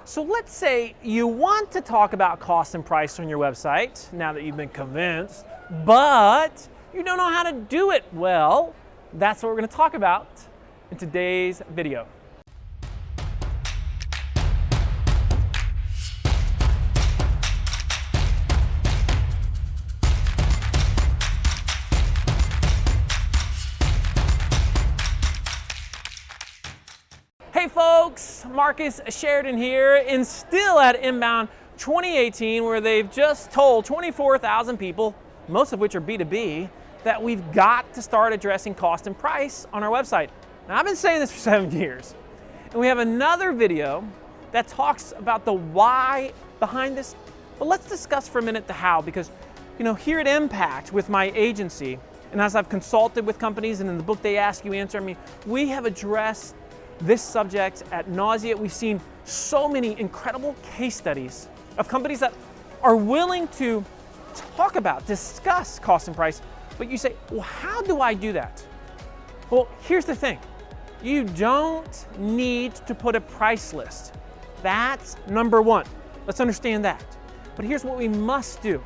So let's say you want to talk about cost and price on your website, now that you've been convinced, but you don't know how to do it well. That's what we're going to talk about in today's video. Hey folks, Marcus Sheridan here, and still at Inbound 2018, where they've just told 24,000 people, most of which are B2B, that we've got to start addressing cost and price on our website. Now, I've been saying this for 7 years, and we have another video that talks about the why behind this, but let's discuss for a minute the how, because here at Impact with my agency, and as I've consulted with companies, and in the book They Ask You Answer Me, we have addressed this subject at nausea. We've seen so many incredible case studies of companies that are willing to talk about, discuss cost and price, but you say, well, how do I do that? Well, here's the thing. You don't need to put a price list. That's number one. Let's understand that. But here's what we must do.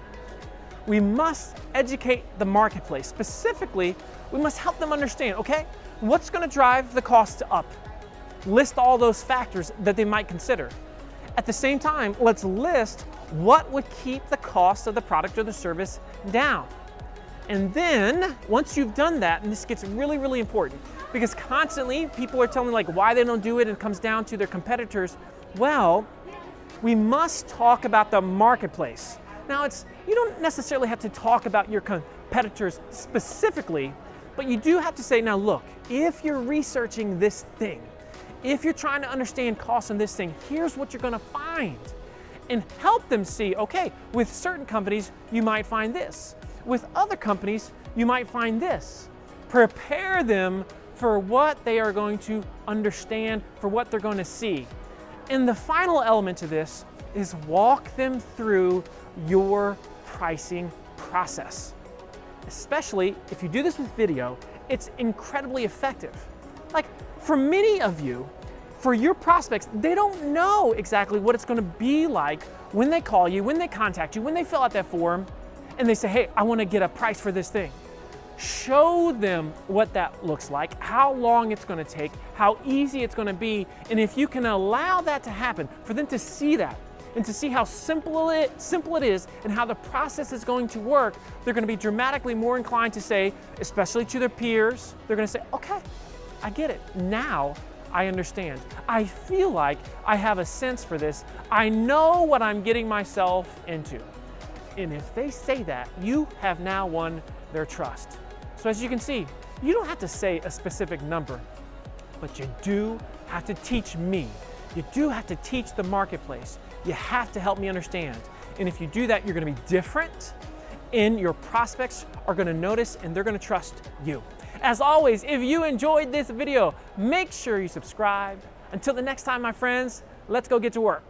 We must educate the marketplace. Specifically, we must help them understand, okay, what's going to drive the cost up? List all those factors that they might consider. At the same time, let's list what would keep the cost of the product or the service down. And then, once you've done that, and this gets really, really important, because constantly people are telling me why they don't do it, and it comes down to their competitors. Well, we must talk about the marketplace. Now, you don't necessarily have to talk about your competitors specifically, but you do have to say, now look, if you're researching this thing, if you're trying to understand costs on this thing, here's what you're going to find. And help them see, okay, with certain companies, you might find this. With other companies, you might find this. Prepare them for what they are going to understand, for what they're going to see. And the final element to this is walk them through your pricing process. Especially if you do this with video, it's incredibly effective. For many of you, for your prospects, they don't know exactly what it's going to be like when they call you, when they contact you, when they fill out that form, and they say, hey, I want to get a price for this thing. Show them what that looks like, how long it's going to take, how easy it's going to be, and if you can allow that to happen, for them to see that, and to see how simple it is and how the process is going to work, they're going to be dramatically more inclined to say, especially to their peers, they're going to say, okay, I get it. Now I understand. I feel like I have a sense for this. I know what I'm getting myself into. And if they say that, you have now won their trust. So as you can see, you don't have to say a specific number, but you do have to teach me. You do have to teach the marketplace. You have to help me understand. And if you do that, you're going to be different, and your prospects are going to notice, and they're going to trust you. As always, if you enjoyed this video, make sure you subscribe. Until the next time, my friends, let's go get to work.